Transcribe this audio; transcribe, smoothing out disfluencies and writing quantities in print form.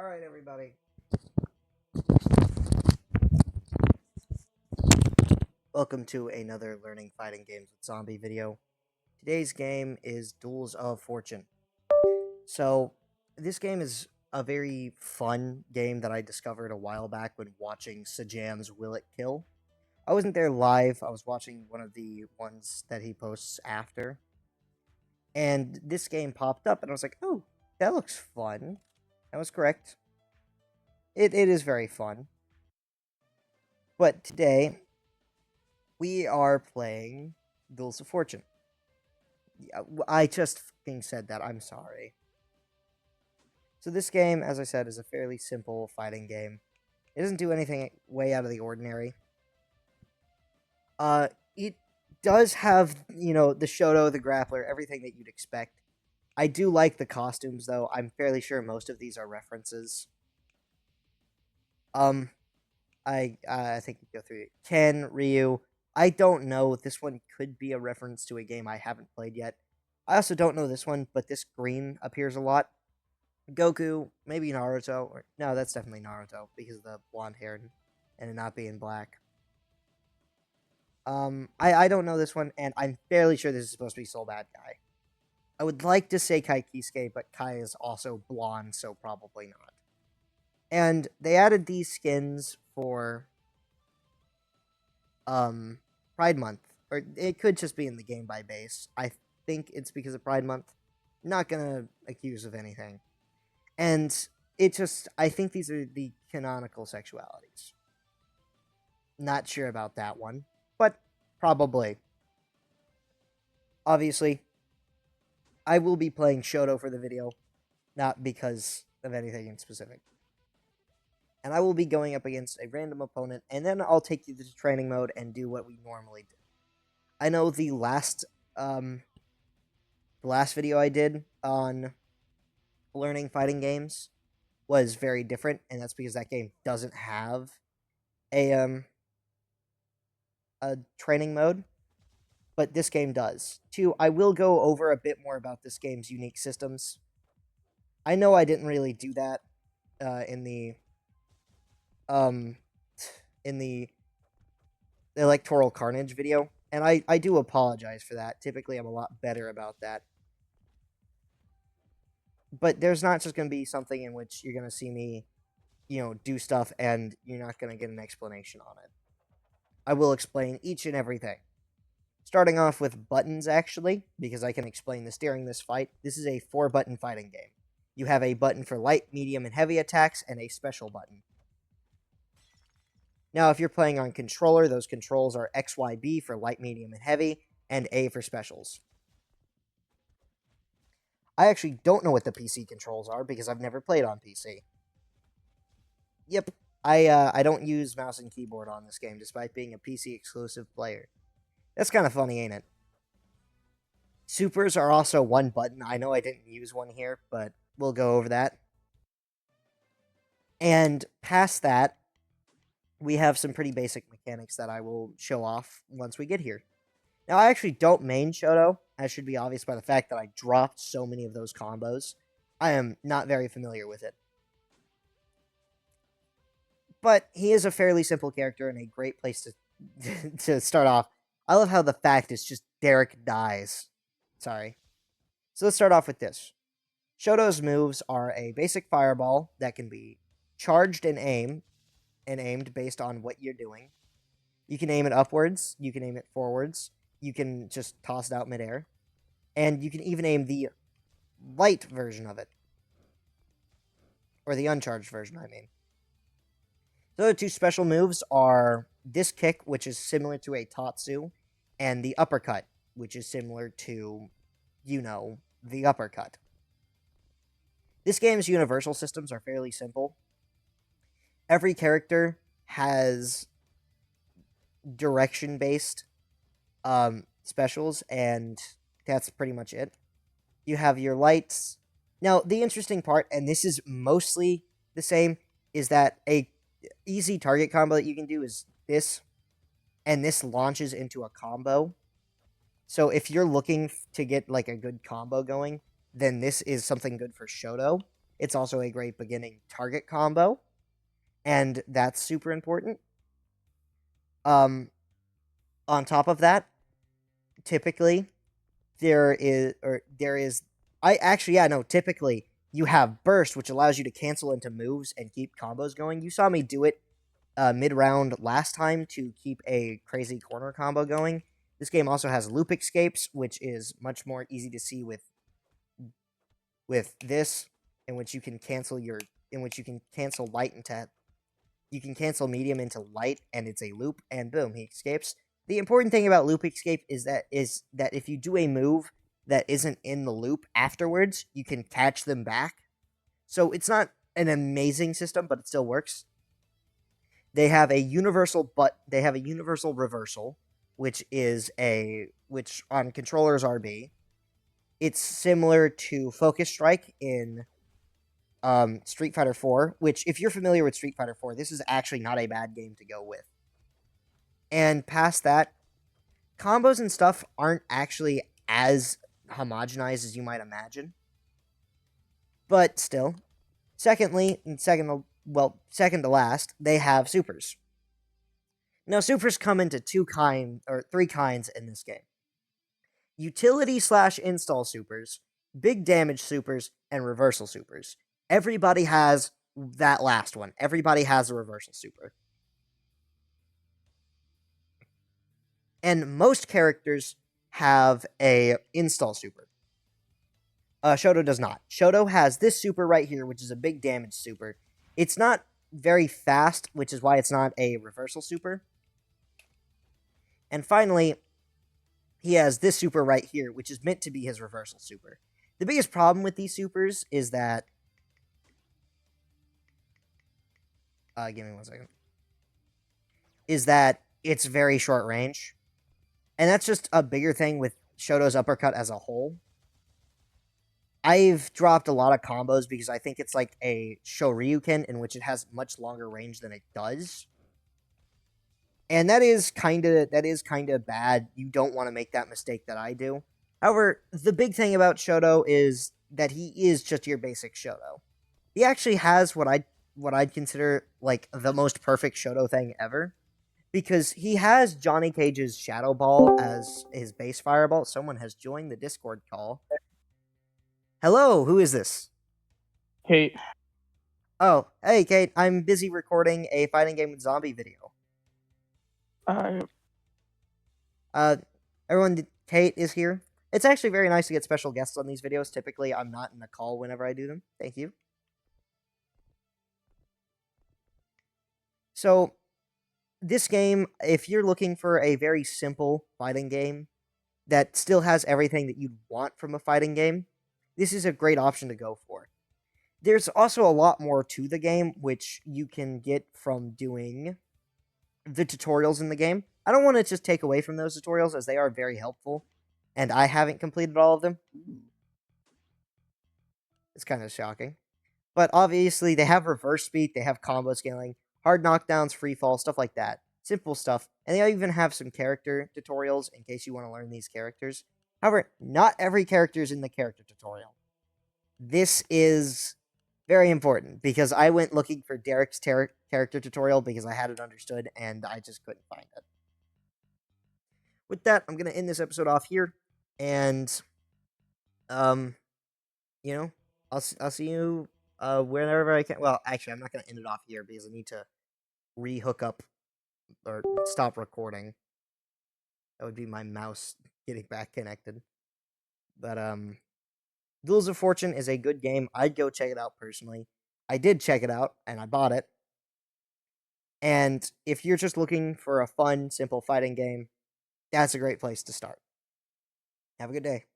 Alright, everybody. Welcome to another Learning Fighting Games with Zombiy video. Today's game is Duels of Fortune. So, this game is a very fun game that I discovered a while back when watching Sajam's Will It Kill. I wasn't there live, I was watching one of the ones that he posts after. And this game popped up, and I was like, oh, that looks fun. That was correct. It is very fun. But today, we are playing Duels of Fortune. Yeah, I just fucking said that. I'm sorry. So this game, as I said, is a fairly simple fighting game. It doesn't do anything way out of the ordinary. It does have, the Shoto, the grappler, everything that you'd expect. I do like the costumes, though. I'm fairly sure most of these are references. I think you go through it. Ken, Ryu. I don't know. This one could be a reference to a game I haven't played yet. I also don't know this one, but this green appears a lot. Goku, maybe Naruto. No, that's definitely Naruto because of the blonde hair and it not being black. I don't know this one, and I'm fairly sure this is supposed to be Soul Bad Guy. I would like to say Kai Kisuke, but Kai is also blonde, so probably not. And they added these skins for Pride Month, or it could just be in the game by base. I think it's because of Pride Month. Not gonna accuse of anything. And I think these are the canonical sexualities. Not sure about that one, but probably. Obviously, I will be playing Shoto for the video, not because of anything in specific. And I will be going up against a random opponent, and then I'll take you to training mode and do what we normally do. I know the last video I did on learning fighting games was very different, and that's because that game doesn't have a training mode, but this game does. Two, I will go over a bit more about this game's unique systems. I know I didn't really do that in the Electoral Carnage video, and I do apologize for that. Typically, I'm a lot better about that. But there's not just going to be something in which you're going to see me, do stuff and you're not going to get an explanation on it. I will explain each and everything. Starting off with buttons, actually, because I can explain this during this fight. This is a 4-button fighting game. You have a button for light, medium, and heavy attacks, and a special button. Now, if you're playing on controller, those controls are X, Y, B for light, medium, and heavy, and A for specials. I actually don't know what the PC controls are because I've never played on PC. Yep, I don't use mouse and keyboard on this game, despite being a PC exclusive player. That's kind of funny, ain't it? Supers are also 1 button. I know I didn't use one here, but we'll go over that. And past that, we have some pretty basic mechanics that I will show off once we get here. Now, I actually don't main Shoto, as should be obvious by the fact that I dropped so many of those combos. I am not very familiar with it. But he is a fairly simple character and a great place to start off. I love how the fact is just Derek dies. Sorry. So let's start off with this. Shoto's moves are a basic fireball that can be charged and aimed based on what you're doing. You can aim it upwards, you can aim it forwards, you can just toss it out midair, and you can even aim the light version of it. Or the uncharged version, I mean. The other 2 special moves are this kick, which is similar to a Tatsu, and the uppercut, which is similar to, the uppercut. This game's universal systems are fairly simple. Every character has direction-based specials, and that's pretty much it. You have your lights. Now, the interesting part, and this is mostly the same, is that a easy target combo that you can do is this, and this launches into a combo. So if you're looking to get like a good combo going, then this is something good for Shoto. It's also a great beginning target combo, and that's super important. Um, on top of that, typically there is I actually yeah no typically you have burst, which allows you to cancel into moves and keep combos going. You saw me do it mid round last time to keep a crazy corner combo going. This game also has loop escapes, which is much more easy to see with this, in which you can cancel your in which you can cancel light into you can cancel medium into light, and it's a loop, and boom, he escapes. The important thing about loop escape is that if you do a move that isn't in the loop afterwards, you can catch them back. So it's not an amazing system, but it still works. They have a universal reversal, which on controllers RB. It's similar to Focus Strike in Street Fighter 4, which if you're familiar with Street Fighter 4, this is actually not a bad game to go with. And past that, combos and stuff aren't actually as homogenized as you might imagine. But still, second to last, they have supers. Now, supers come into three kinds in this game: utility slash install supers, big damage supers, and reversal supers. Everybody has that last one. Everybody has a reversal super. And most characters have a install super. Shoto does not. Shoto has this super right here, which is a big damage super. It's not very fast, which is why it's not a reversal super. And finally, he has this super right here, which is meant to be his reversal super. The biggest problem with these supers is that... give me 1 second. Is that it's very short range. And that's just a bigger thing with Shoto's uppercut as a whole. I've dropped a lot of combos because I think it's like a Shoryuken, in which it has much longer range than it does. And that is kind of bad. You don't want to make that mistake that I do. However, the big thing about Shoto is that he is just your basic Shoto. He actually has what I'd consider like the most perfect Shoto thing ever, because he has Johnny Cage's Shadow Ball as his base fireball. Someone has joined the Discord call. Hello, who is this? Kate. Oh, hey Kate, I'm busy recording a fighting game with Zombiy video. Uh, Everyone, Kate is here. It's actually very nice to get special guests on these videos. Typically, I'm not in a call whenever I do them. Thank you. So, this game, if you're looking for a very simple fighting game that still has everything that you'd want from a fighting game, this is a great option to go for. There's also a lot more to the game, which you can get from doing the tutorials in the game. I don't want to just take away from those tutorials, as they are very helpful, and I haven't completed all of them. It's kind of shocking. But obviously, they have reverse speed, they have combo scaling, hard knockdowns, free fall, stuff like that. Simple stuff. And they even have some character tutorials in case you want to learn these characters. However, not every character is in the character tutorial. This is very important, because I went looking for Derek's character tutorial because I had it understood, and I just couldn't find it. With that, I'm going to end this episode off here, and, you know, I'll see you whenever I can. Well, actually, I'm not going to end it off here because I need to re-hook up or stop recording. That would be my mouse getting back connected. But, Duels of Fortune is a good game. I'd go check it out personally. I did check it out, and I bought it. And if you're just looking for a fun, simple fighting game, that's a great place to start. Have a good day.